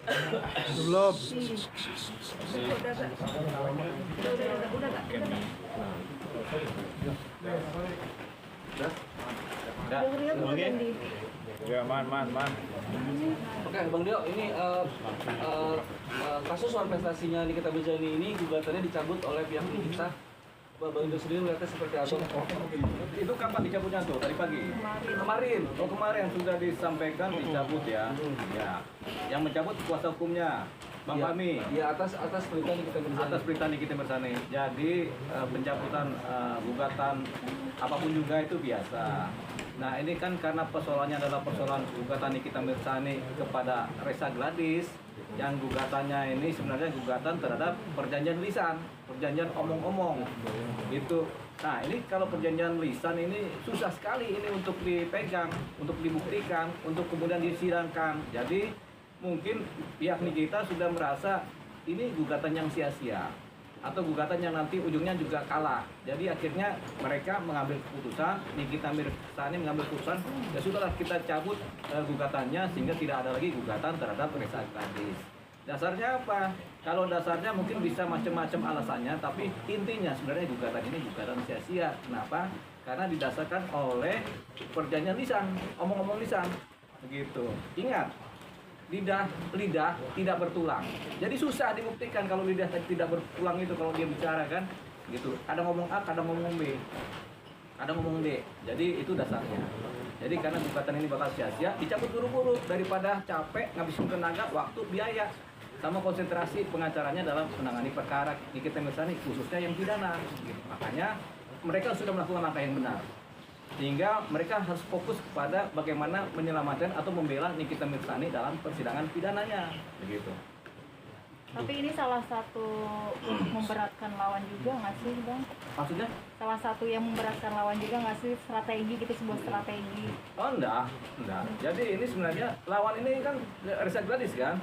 Belum. Ya, man. Oke, Bang Dio, ini kasus manifestasinya Nikita Mirzani ini gugatannya dicabut oleh pihak Nikita. Bang Dio sendiri melihatnya seperti apa? Itu kapan dicabutnya tuh? Tadi pagi? Kemarin. Oh, kemarin sudah disampaikan dicabut ya. Ya. Yang mencabut kuasa hukumnya Bang Fahmi. Ya, atas perintah Nikita Mirzani. Atas perintah Nikita Mirzani. Jadi pencabutan gugatan apapun juga itu biasa. Nah, ini kan karena persoalannya adalah persoalan gugatan Nikita Mirzani kepada Reza Gladys, yang gugatannya ini sebenarnya gugatan terhadap perjanjian lisan, perjanjian omong-omong gitu. Nah, ini kalau perjanjian lisan ini susah sekali ini untuk dipegang, untuk dibuktikan, untuk kemudian disidangkan. Jadi mungkin pihak Nikita sudah merasa ini gugatan yang sia-sia atau gugatan yang nanti ujungnya juga kalah. Jadi akhirnya mereka mengambil keputusan, Nikita Mirzani mengambil keputusan, ya sudahlah kita cabut gugatannya sehingga tidak ada lagi gugatan terhadap Reza Gladys. Dasarnya apa? Kalau dasarnya mungkin bisa macam-macam alasannya, tapi intinya sebenarnya gugatan ini gugatan sia-sia. Kenapa? Karena didasarkan oleh perjanjian lisan, omong-omong lisan. Begitu. Ingat, lidah tidak bertulang. Jadi susah dibuktikan kalau lidah tidak bertulang itu kalau dia bicara kan, gitu. Ada ngomong A, kadang ngomong B, ada ngomong D. Jadi itu dasarnya. Jadi karena gugatan ini bakal sia-sia, dicabut buru-buru daripada capek, ngabisin tenaga, waktu, biaya, sama konsentrasi pengacaranya dalam menangani perkara Nikita Mirzani khususnya yang pidana. Gitu. Makanya mereka sudah melakukan langkah yang benar. Sehingga mereka harus fokus kepada bagaimana menyelamatkan atau membela Nikita Mirzani dalam persidangan pidananya, begitu. Tapi ini salah satu memberatkan lawan juga nggak sih, Bang? Maksudnya? Salah satu yang memberatkan lawan juga nggak sih, strategi gitu, sebuah strategi? Oh enggak. Jadi ini sebenarnya lawan ini kan Reza Gladys kan,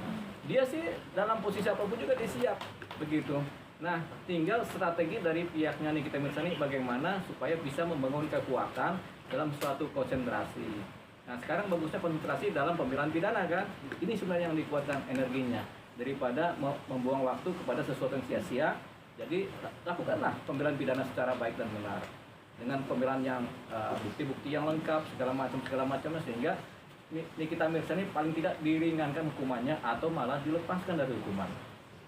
dia sih dalam posisi apapun juga dia siap, begitu. Nah, tinggal strategi dari pihaknya Nikita Mirzani bagaimana supaya bisa membangun kekuatan dalam suatu konsentrasi. Nah, sekarang bagusnya konsentrasi dalam pembelaan pidana kan. Ini sebenarnya yang dikuatkan energinya daripada membuang waktu kepada sesuatu yang sia-sia. Jadi, lakukanlah pembelaan pidana secara baik dan benar. Dengan pembelaan yang bukti-bukti yang lengkap, segala macamnya sehingga Nikita Mirzani paling tidak diringankan hukumannya atau malah dilepaskan dari hukuman.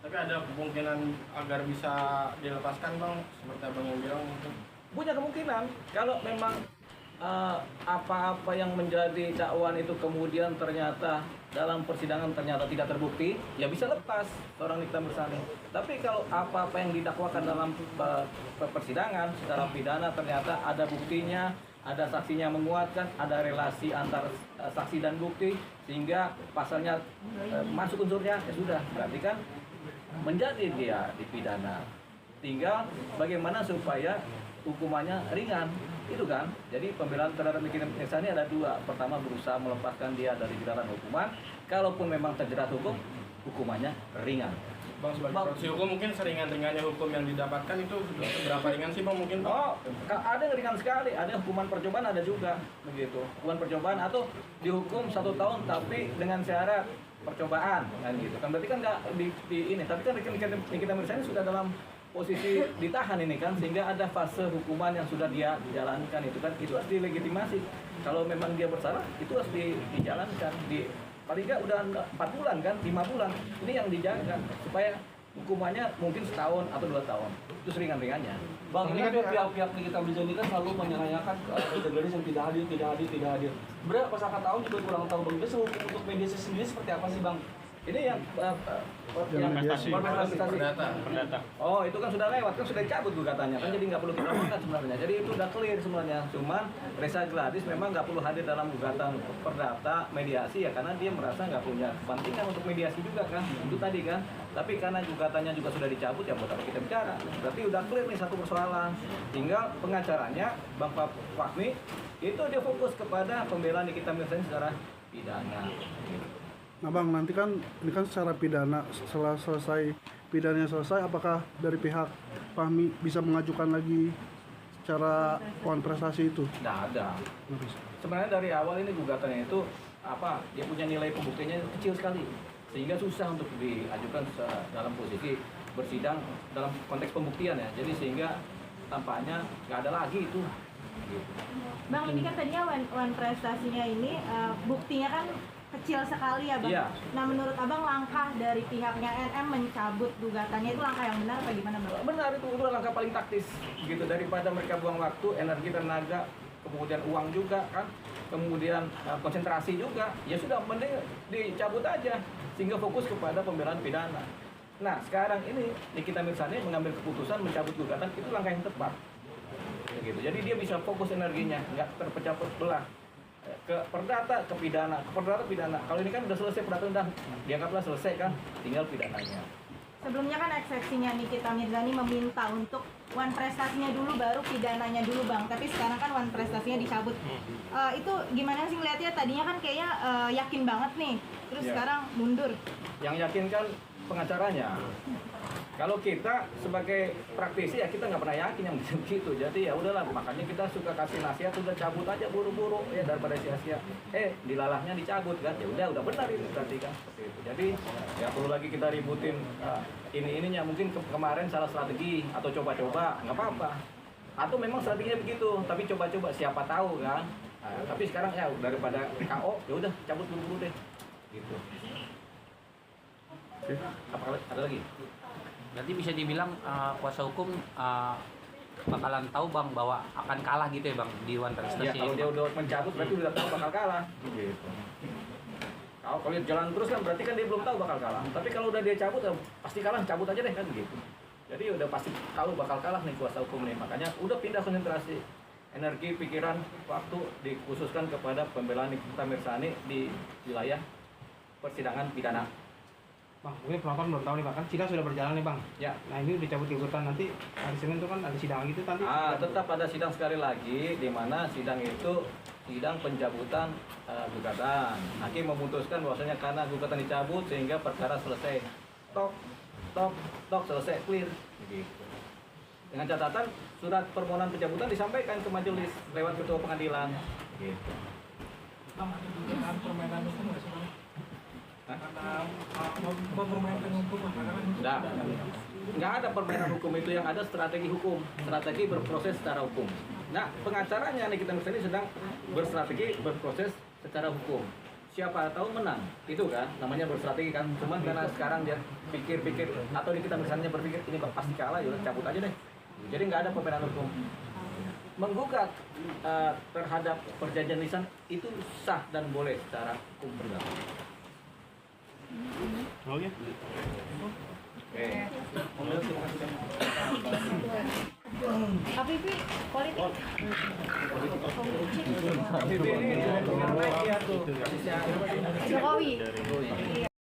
Tapi ada kemungkinan agar bisa dilepaskan, Bang, seperti Abang yang bilang mungkin? Punya kemungkinan kalau memang apa-apa yang menjadi dakwaan itu kemudian ternyata dalam persidangan ternyata tidak terbukti, ya bisa lepas seorang Nikita Mirzani. Tapi kalau apa-apa yang didakwakan dalam persidangan secara pidana ternyata ada buktinya, ada saksinya menguatkan, ada relasi antar saksi dan bukti sehingga pasalnya masuk unsurnya, ya sudah, berarti kan menjadi dia dipidana. Tinggal bagaimana supaya hukumannya ringan, itu kan. Jadi pembelaan terhadap Nikita Mirzani ada dua. Pertama, berusaha melepaskan dia dari jeratan hukuman. Kalaupun memang terjerat hukum, hukumannya ringan. Bang, sebagai profesi hukum mungkin seringan-ringannya hukum yang didapatkan itu berapa ringan sih, Bang, mungkin, Bang? Oh, ada yang ringan sekali. Ada hukuman percobaan, ada juga begitu. Hukuman percobaan atau dihukum 1 tahun tapi dengan syarat percobaan kan gitu kan, berarti kan nggak di ini, tapi kan Nikita Mirzani sudah dalam posisi ditahan ini kan, sehingga ada fase hukuman yang sudah dia jalankan itu kan, itu harus dilegitimasi. Kalau memang dia bersalah itu harus dijalankan, paling nggak udah 4 bulan kan, 5 bulan ini yang dijaga supaya hukumannya mungkin 1 tahun atau 2 tahun, itu seringan-ringannya. Bang, ini kan pihak Nikita Mirzani kan selalu menanyakan Reza Gladys yang tidak hadir. Sebenarnya pas kakak tahu juga kurang tahu, Bang. Itu untuk mediasi sendiri seperti apa sih, Bang? Ini yang mediasi. Perdata. Oh, itu kan sudah lewat, kan sudah dicabut gugatannya kan, jadi nggak perlu kita angkat sebenarnya. Jadi itu udah clear sebenarnya. Cuman Reza Gladys memang nggak perlu hadir dalam gugatan perdata mediasi ya, karena dia merasa nggak punya kepentingan untuk mediasi juga kan. Itu tadi kan. Tapi karena gugatannya juga sudah dicabut, ya buat apa kita bicara? Berarti udah clear nih satu persoalan. Tinggal pengacaranya Bang Fahmi itu dia fokus kepada pembelaan Nikita Mirzani secara pidana. Nah, Bang, nanti kan ini kan secara pidana, setelah selesai pidananya selesai, apakah dari pihak Fahmi bisa mengajukan lagi secara uang prestasi itu? Nggak ada. Sebenarnya dari awal ini gugatannya itu dia punya nilai pembuktiannya kecil sekali. sehingga susah untuk diajukan dalam posisi bersidang dalam konteks pembuktian ya. Jadi sehingga tampaknya nggak ada lagi itu. Gitu. Bang, ini kan tadinya one prestasinya ini buktinya kan kecil sekali ya Bang. Iya. Nah menurut Abang langkah dari pihaknya NM mencabut gugatannya itu langkah yang benar apa gimana Bang? Benar, itu langkah paling taktis gitu, daripada mereka buang waktu, energi, tenaga, kemudian uang juga kan, kemudian konsentrasi juga, ya sudah mending dicabut aja sehingga fokus kepada pembelaan pidana. Nah sekarang ini Nikita Mirzani mengambil keputusan mencabut gugatan, itu langkah yang tepat gitu. Jadi dia bisa fokus energinya, nggak terpecah belah ke perdata, ke pidana, ke perdata, pidana. Kalau ini kan udah selesai perdata, udah dianggaplah selesai kan, tinggal pidananya. Sebelumnya kan eksepsinya Nikita Mirzani meminta untuk one prestasinya dulu baru pidananya dulu Bang. Tapi sekarang kan one prestasinya dicabut. Itu gimana sih ngeliatnya? Tadinya kan kayaknya yakin banget nih, terus Iya. sekarang mundur. Yang yakin kan pengacaranya. Kalau kita sebagai praktisi ya kita nggak pernah yakin yang begitu. Jadi ya udahlah, makanya kita suka kasih nasihat, udah cabut aja buru-buru ya daripada sia-sia. Dilalahnya dicabut kan, ya udah benar itu berarti kan seperti itu. Jadi ya perlu lagi kita ributin ininya, mungkin kemarin salah strategi atau coba-coba nggak apa-apa. Atau memang strateginya begitu, tapi coba-coba siapa tahu kan. Tapi sekarang ya daripada KO ya udah cabut buru-buru deh. Gitu. Apa ada lagi? Berarti bisa dibilang kuasa hukum bakalan tahu Bang bahwa akan kalah gitu ya Bang di one Ya, prestasi. kalau dia udah mencabut berarti udah tahu bakal kalah. Gitu. Kalau dia jalan terus kan berarti kan dia belum tahu bakal kalah. Tapi kalau udah dia cabut ya pasti kalah, cabut aja deh kan gitu. Jadi udah pasti tahu bakal kalah nih kuasa hukum nih. Makanya udah pindah konsentrasi, energi, pikiran, waktu dikhususkan kepada pembelaan Nikita Mirzani di wilayah persidangan pidana. Bang, mungkin penonton belum tahu nih Bang, kan sidang sudah berjalan nih Bang. Ya. Nah ini udah cabut gugatan, nanti hari Senin itu kan ada sidang gitu nanti. Tetap ada sidang sekali lagi, di mana sidang itu sidang pencabutan gugatan. Hakim memutuskan bahwasanya karena gugatan dicabut sehingga perkara selesai. Tok selesai, clear. Begitu. Dengan catatan surat permohonan pencabutan disampaikan ke majelis lewat ketua pengadilan. Gitu. Bang, ada dugaan permainan hukum nggak sih Bang? Hah? Karena mempermainkan hukum, Nggak ada permainan hukum itu, yang ada strategi hukum, strategi berproses secara hukum. Nah, pengacaranya Nikita Mirzani sedang berstrategi berproses secara hukum. Siapa tahu menang, itu kan namanya berstrategi kan. Cuman karena sekarang dia pikir-pikir atau Nikita Mirzani berpikir ini pasti kalah, ya cabut aja deh. Jadi nggak ada permainan hukum. Menggugat terhadap perjanjian lisan itu sah dan boleh secara hukum berlaku. Oke. Oke. Apipi, politik. Ini dengan naik ya tuh. Jokowi. Iya.